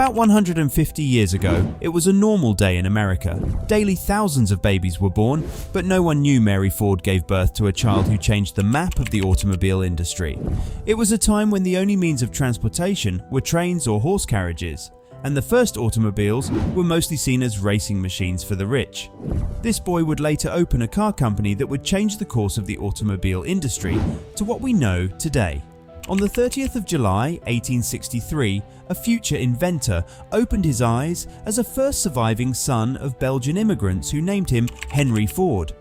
About 150 years ago, it was a normal day in America. Daily thousands of babies were born, but no one knew Mary Ford gave birth to a child who changed the map of the automobile industry. It was a time when the only means of transportation were trains or horse carriages, and the first automobiles were mostly seen as racing machines for the rich. This boy would later open a car company that would change the course of the automobile industry to what we know today. On the 30th of July, 1863, a future inventor opened his eyes as a first surviving son of Belgian immigrants who named him Henry Ford.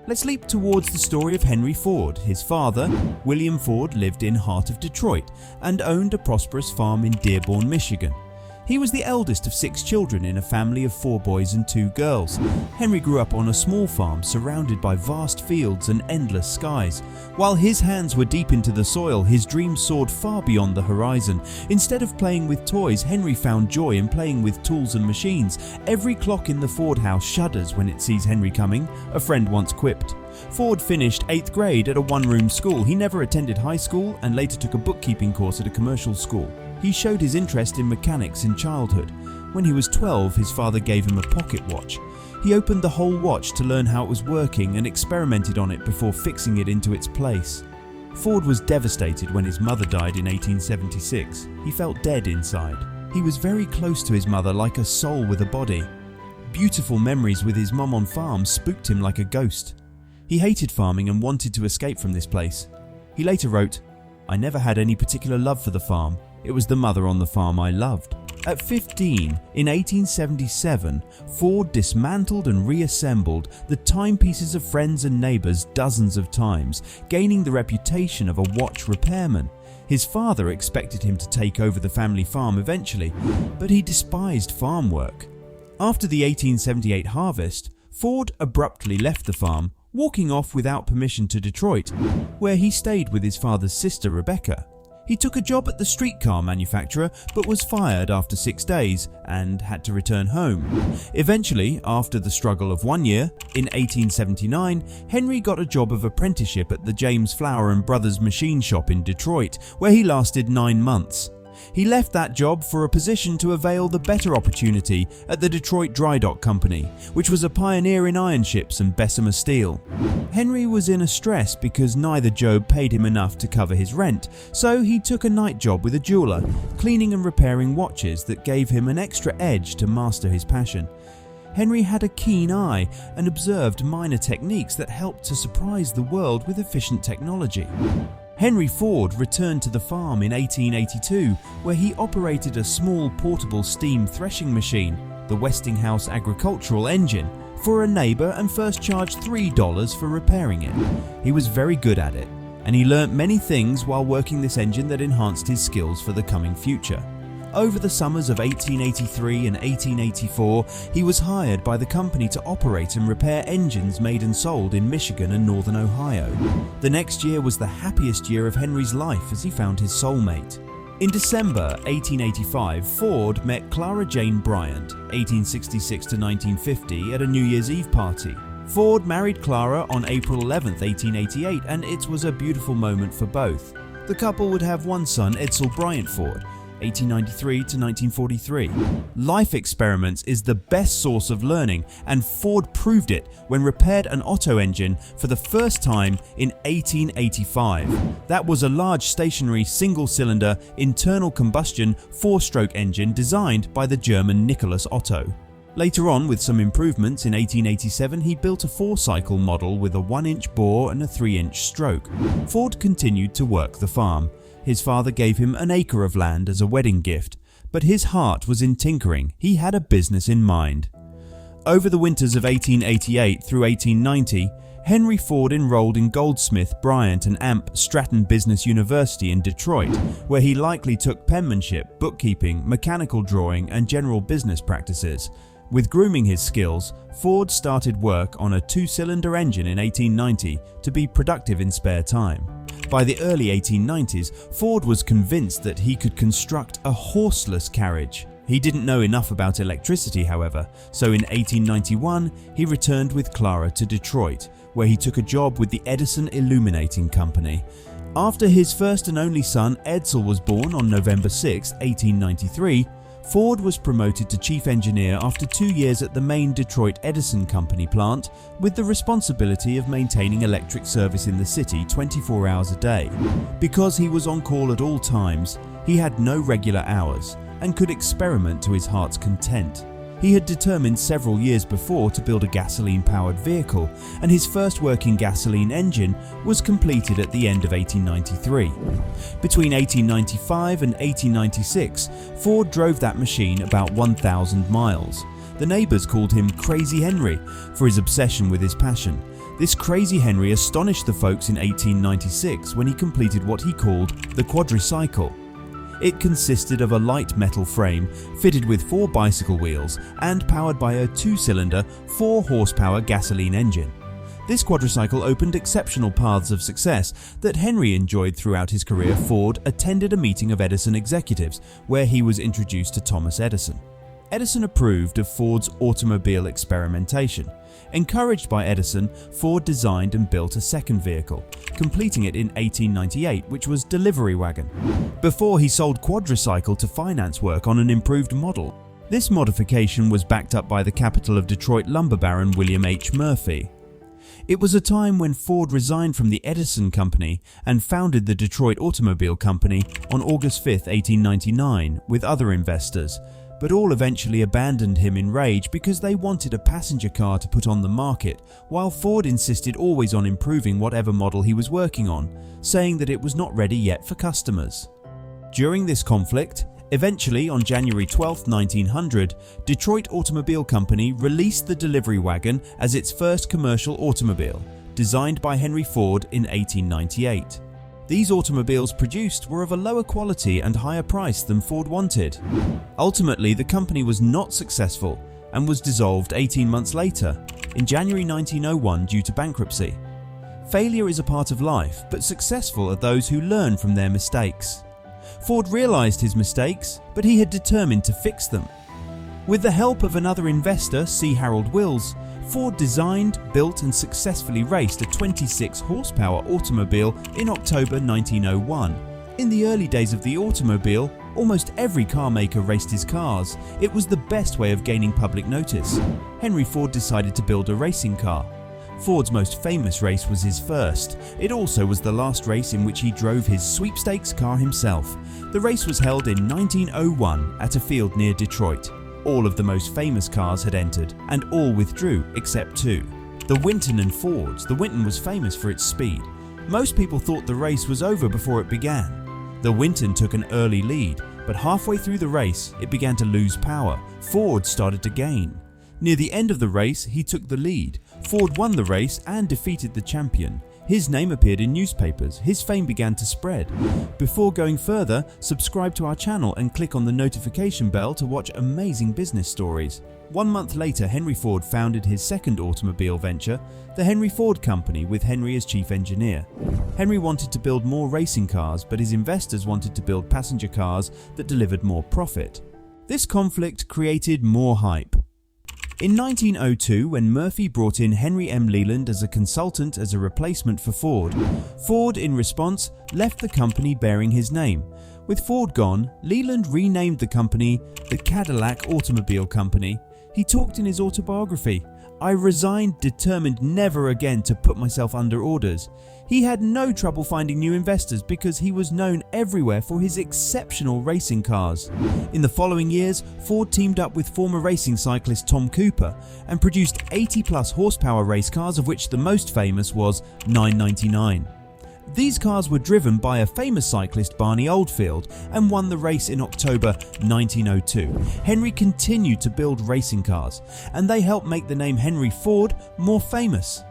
Let's leap towards the story of Henry Ford. His father, William Ford, lived in heart of Detroit and owned a prosperous farm in Dearborn, Michigan. He was the eldest of 6 children in a family of 4 boys and 2 girls. Henry grew up on a small farm surrounded by vast fields and endless skies. While his hands were deep into the soil, his dreams soared far beyond the horizon. Instead of playing with toys, Henry found joy in playing with tools and machines. Every clock in the Ford house shudders when it sees Henry coming, a friend once quipped. Ford finished 8th grade at a one-room school. He never attended high school and later took a bookkeeping course at a commercial school. He showed his interest in mechanics in childhood. When he was 12, his father gave him a pocket watch. He opened the whole watch to learn how it was working and experimented on it before fixing it into its place. Ford was devastated when his mother died in 1876. He felt dead inside. He was very close to his mother, like a soul with a body. Beautiful memories with his mum on farm spooked him like a ghost. He hated farming and wanted to escape from this place. He later wrote, "I never had any particular love for the farm. It was the mother on the farm I loved." At 15, in 1877, Ford dismantled and reassembled the timepieces of friends and neighbors dozens of times, gaining the reputation of a watch repairman. His father expected him to take over the family farm eventually, but he despised farm work. After the 1878 harvest, Ford abruptly left the farm, walking off without permission to Detroit, where he stayed with his father's sister Rebecca. He took a job at the streetcar manufacturer but was fired after 6 days and had to return home. Eventually, after the struggle of 1 year, in 1879, Henry got a job of apprenticeship at the James Flower & Brothers machine shop in Detroit, where he lasted 9 months. He left that job for a position to avail the better opportunity at the Detroit Dry Dock Company, which was a pioneer in iron ships and Bessemer steel. Henry was in a stress because neither job paid him enough to cover his rent, so he took a night job with a jeweler, cleaning and repairing watches that gave him an extra edge to master his passion. Henry had a keen eye and observed minor techniques that helped to surprise the world with efficient technology. Henry Ford returned to the farm in 1882, where he operated a small portable steam threshing machine, the Westinghouse agricultural engine, for a neighbor and first charged $3 for repairing it. He was very good at it, and he learnt many things while working this engine that enhanced his skills for the coming future. Over the summers of 1883 and 1884, he was hired by the company to operate and repair engines made and sold in Michigan and northern Ohio. The next year was the happiest year of Henry's life as he found his soulmate. In December 1885, Ford met Clara Jane Bryant, 1866 to 1950, at a New Year's Eve party. Ford married Clara on April 11, 1888, and it was a beautiful moment for both. The couple would have one son, Edsel Bryant Ford, 1893 to 1943. Life experiments is the best source of learning, and Ford proved it when repaired an Otto engine for the first time in 1885. That was a large stationary single-cylinder internal combustion 4-stroke engine designed by the German Nicholas Otto. Later on, with some improvements, in 1887 he built a 4-cycle model with a 1-inch bore and a 3-inch stroke. Ford continued to work the farm. His father gave him an acre of land as a wedding gift, but his heart was in tinkering. He had a business in mind. Over the winters of 1888 through 1890, Henry Ford enrolled in Goldsmith, Bryant and Amp Stratton Business University in Detroit, where he likely took penmanship, bookkeeping, mechanical drawing and general business practices. With grooming his skills, Ford started work on a 2-cylinder engine in 1890 to be productive in spare time. By the early 1890s, Ford was convinced that he could construct a horseless carriage. He didn't know enough about electricity, however, so in 1891 he returned with Clara to Detroit, where he took a job with the Edison Illuminating Company. After his first and only son Edsel was born on November 6, 1893, Ford was promoted to chief engineer after 2 years at the main Detroit Edison Company plant, with the responsibility of maintaining electric service in the city 24 hours a day. Because he was on call at all times, he had no regular hours and could experiment to his heart's content. He had determined several years before to build a gasoline-powered vehicle, and his first working gasoline engine was completed at the end of 1893. Between 1895 and 1896, Ford drove that machine about 1,000 miles. The neighbors called him Crazy Henry for his obsession with his passion. This Crazy Henry astonished the folks in 1896 when he completed what he called the quadricycle. It consisted of a light metal frame fitted with 4 bicycle wheels and powered by a 2-cylinder, 4-horsepower gasoline engine. This quadricycle opened exceptional paths of success that Henry enjoyed throughout his career. Ford attended a meeting of Edison executives where he was introduced to Thomas Edison. Edison approved of Ford's automobile experimentation. Encouraged by Edison, Ford designed and built a second vehicle, completing it in 1898, which was Delivery Wagon, before he sold quadricycle to finance work on an improved model. This modification was backed up by the capital of Detroit lumber baron William H. Murphy. It was a time when Ford resigned from the Edison Company and founded the Detroit Automobile Company on August 5, 1899, with other investors, but all eventually abandoned him in rage because they wanted a passenger car to put on the market, while Ford insisted always on improving whatever model he was working on, saying that it was not ready yet for customers. During this conflict, eventually on January 12, 1900, Detroit Automobile Company released the Delivery Wagon as its first commercial automobile, designed by Henry Ford in 1898. These automobiles produced were of a lower quality and higher price than Ford wanted. Ultimately, the company was not successful and was dissolved 18 months later, in January 1901, due to bankruptcy. Failure is a part of life, but successful are those who learn from their mistakes. Ford realized his mistakes, but he had determined to fix them. With the help of another investor, C. Harold Wills, Ford designed, built and successfully raced a 26-horsepower automobile in October 1901. In the early days of the automobile, almost every car maker raced his cars. It was the best way of gaining public notice. Henry Ford decided to build a racing car. Ford's most famous race was his first. It also was the last race in which he drove his sweepstakes car himself. The race was held in 1901 at a field near Detroit. All of the most famous cars had entered, and all withdrew except 2. The Winton and Fords. The Winton was famous for its speed. Most people thought the race was over before it began. The Winton took an early lead, but halfway through the race, it began to lose power. Ford started to gain. Near the end of the race, he took the lead. Ford won the race and defeated the champion. His name appeared in newspapers. His fame began to spread. Before going further, subscribe to our channel and click on the notification bell to watch amazing business stories. 1 month later, Henry Ford founded his second automobile venture, the Henry Ford Company, with Henry as chief engineer. Henry wanted to build more racing cars, but his investors wanted to build passenger cars that delivered more profit. This conflict created more hype. In 1902, when Murphy brought in Henry M. Leland as a consultant as a replacement for Ford, Ford, in response, left the company bearing his name. With Ford gone, Leland renamed the company the Cadillac Automobile Company. He talked in his autobiography, "I resigned, determined never again to put myself under orders." He had no trouble finding new investors because he was known everywhere for his exceptional racing cars. In the following years, Ford teamed up with former racing cyclist Tom Cooper and produced 80-plus horsepower race cars, of which the most famous was 999. These cars were driven by a famous cyclist, Barney Oldfield, and won the race in October 1902. Henry continued to build racing cars, and they helped make the name Henry Ford more famous.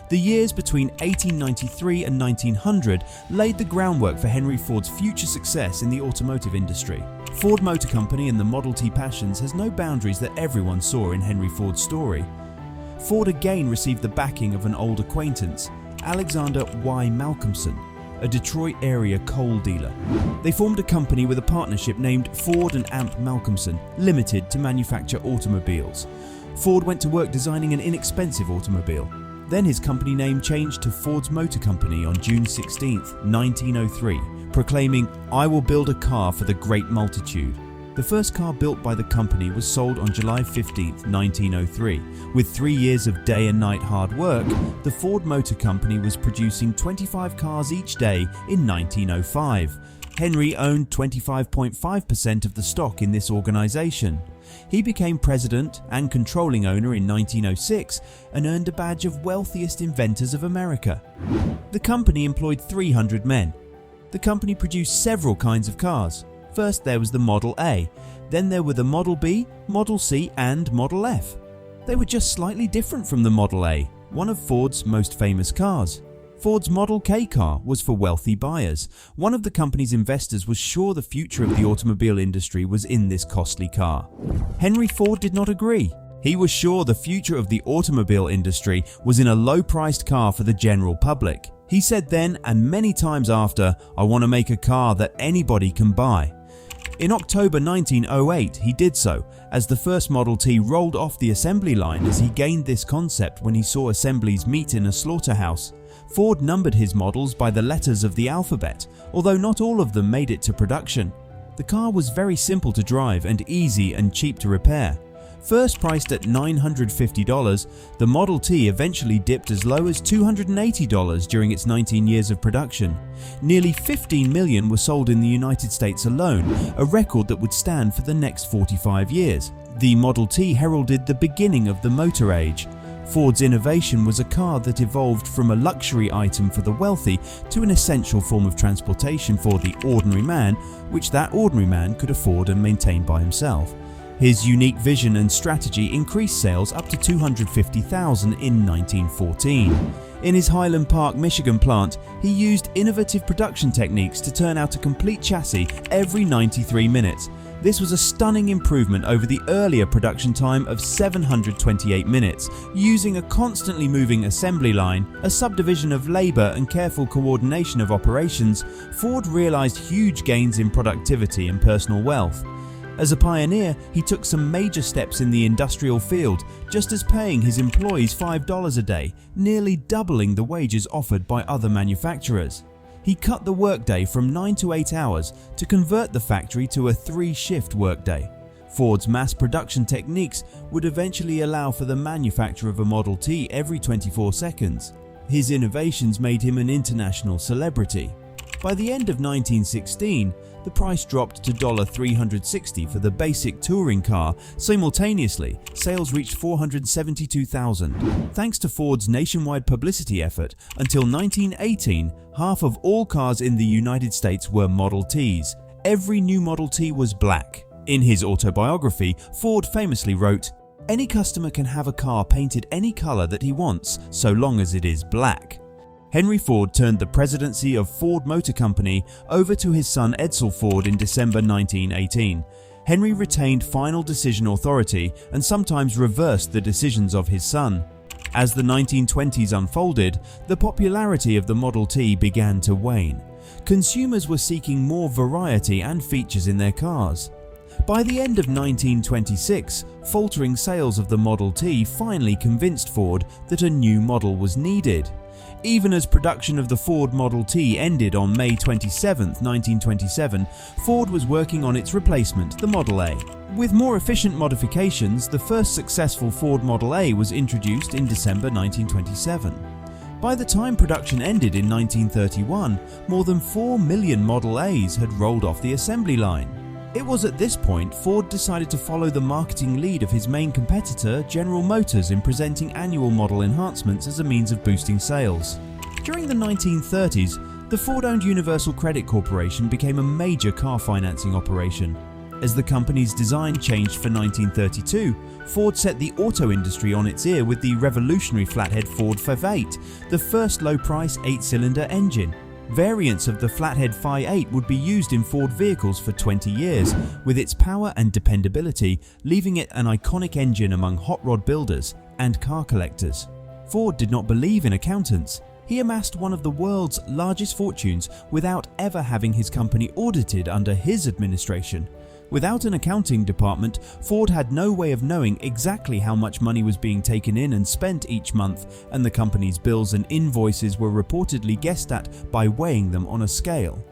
The years between 1893 and 1900 laid the groundwork for Henry Ford's future success in the automotive industry. Ford Motor Company and the Model T passions has no boundaries that everyone saw in Henry Ford's story. Ford again received the backing of an old acquaintance, Alexander Y. Malcolmson, a Detroit area coal dealer. They formed a company with a partnership named Ford and Amp Malcolmson Limited to manufacture automobiles. Ford went to work designing an inexpensive automobile. Then his company name changed to Ford's Motor Company on June 16, 1903, proclaiming, "I will build a car for the great multitude." The first car built by the company was sold on July 15, 1903. With 3 years of day and night hard work, the Ford Motor Company was producing 25 cars each day in 1905. Henry owned 25.5% of the stock in this organization. He became president and controlling owner in 1906 and earned a badge of wealthiest inventors of America. The company employed 300 men. The company produced several kinds of cars. First there was the Model A, then there were the Model B, Model C and Model F. They were just slightly different from the Model A, one of Ford's most famous cars. Ford's Model K car was for wealthy buyers. One of the company's investors was sure the future of the automobile industry was in this costly car. Henry Ford did not agree. He was sure the future of the automobile industry was in a low-priced car for the general public. He said then and many times after, "I want to make a car that anybody can buy." In October 1908, he did so, as the first Model T rolled off the assembly line as he gained this concept when he saw assemblies meet in a slaughterhouse. Ford numbered his models by the letters of the alphabet, although not all of them made it to production. The car was very simple to drive and easy and cheap to repair. First priced at $950, the Model T eventually dipped as low as $280 during its 19 years of production. Nearly 15 million were sold in the United States alone, a record that would stand for the next 45 years. The Model T heralded the beginning of the motor age. Ford's innovation was a car that evolved from a luxury item for the wealthy to an essential form of transportation for the ordinary man, which that ordinary man could afford and maintain by himself. His unique vision and strategy increased sales up to 250,000 in 1914. In his Highland Park, Michigan plant, he used innovative production techniques to turn out a complete chassis every 93 minutes. This was a stunning improvement over the earlier production time of 728 minutes. Using a constantly moving assembly line, a subdivision of labor and careful coordination of operations, Ford realized huge gains in productivity and personal wealth. As a pioneer, he took some major steps in the industrial field, just as paying his employees $5 a day, nearly doubling the wages offered by other manufacturers. He cut the workday from 9 to 8 hours to convert the factory to a 3-shift workday. Ford's mass production techniques would eventually allow for the manufacture of a Model T every 24 seconds. His innovations made him an international celebrity. By the end of 1916, the price dropped to $360 for the basic touring car. Simultaneously, sales reached 472,000. Thanks to Ford's nationwide publicity effort, until 1918, half of all cars in the United States were Model Ts. Every new Model T was black. In his autobiography, Ford famously wrote, "Any customer can have a car painted any color that he wants, so long as it is black." Henry Ford turned the presidency of Ford Motor Company over to his son Edsel Ford in December 1918. Henry retained final decision authority and sometimes reversed the decisions of his son. As the 1920s unfolded, the popularity of the Model T began to wane. Consumers were seeking more variety and features in their cars. By the end of 1926, faltering sales of the Model T finally convinced Ford that a new model was needed. Even as production of the Ford Model T ended on May 27, 1927, Ford was working on its replacement, the Model A. With more efficient modifications, the first successful Ford Model A was introduced in December 1927. By the time production ended in 1931, more than 4 million Model A's had rolled off the assembly line. It was at this point Ford decided to follow the marketing lead of his main competitor, General Motors, in presenting annual model enhancements as a means of boosting sales. During the 1930s, the Ford-owned Universal Credit Corporation became a major car financing operation. As the company's design changed for 1932, Ford set the auto industry on its ear with the revolutionary flathead Ford F8, the first low-price 8-cylinder engine. Variants of the flathead Phi 8 would be used in Ford vehicles for 20 years, with its power and dependability leaving it an iconic engine among hot rod builders and car collectors. Ford did not believe in accountants. He amassed one of the world's largest fortunes without ever having his company audited under his administration. Without an accounting department, Ford had no way of knowing exactly how much money was being taken in and spent each month, and the company's bills and invoices were reportedly guessed at by weighing them on a scale.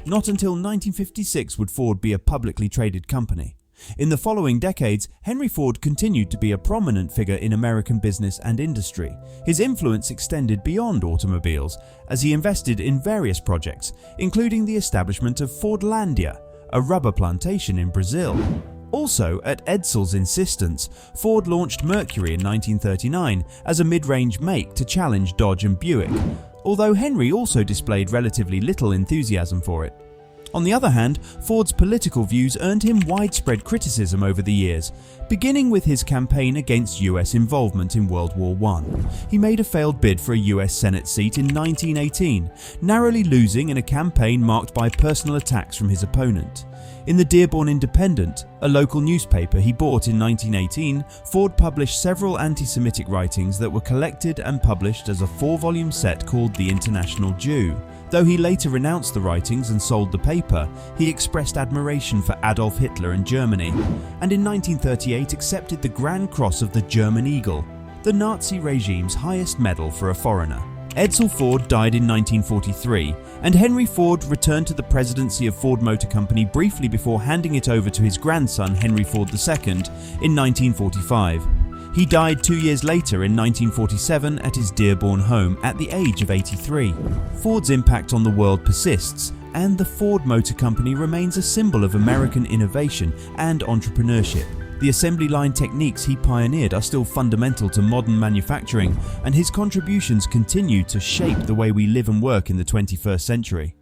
Not until 1956 would Ford be a publicly traded company. In the following decades, Henry Ford continued to be a prominent figure in American business and industry. His influence extended beyond automobiles, as he invested in various projects, including the establishment of Fordlandia, a rubber plantation in Brazil. Also, at Edsel's insistence, Ford launched Mercury in 1939 as a mid-range make to challenge Dodge and Buick, although Henry also displayed relatively little enthusiasm for it. On the other hand, Ford's political views earned him widespread criticism over the years, beginning with his campaign against US involvement in World War I. He made a failed bid for a US Senate seat in 1918, narrowly losing in a campaign marked by personal attacks from his opponent. In the Dearborn Independent, a local newspaper he bought in 1918, Ford published several anti-Semitic writings that were collected and published as a 4-volume set called The International Jew. Though he later renounced the writings and sold the paper, he expressed admiration for Adolf Hitler and Germany, and in 1938 accepted the Grand Cross of the German Eagle, the Nazi regime's highest medal for a foreigner. Edsel Ford died in 1943, and Henry Ford returned to the presidency of Ford Motor Company briefly before handing it over to his grandson Henry Ford II in 1945. He died 2 years later in 1947 at his Dearborn home at the age of 83. Ford's impact on the world persists, and the Ford Motor Company remains a symbol of American innovation and entrepreneurship. The assembly line techniques he pioneered are still fundamental to modern manufacturing, and his contributions continue to shape the way we live and work in the 21st century.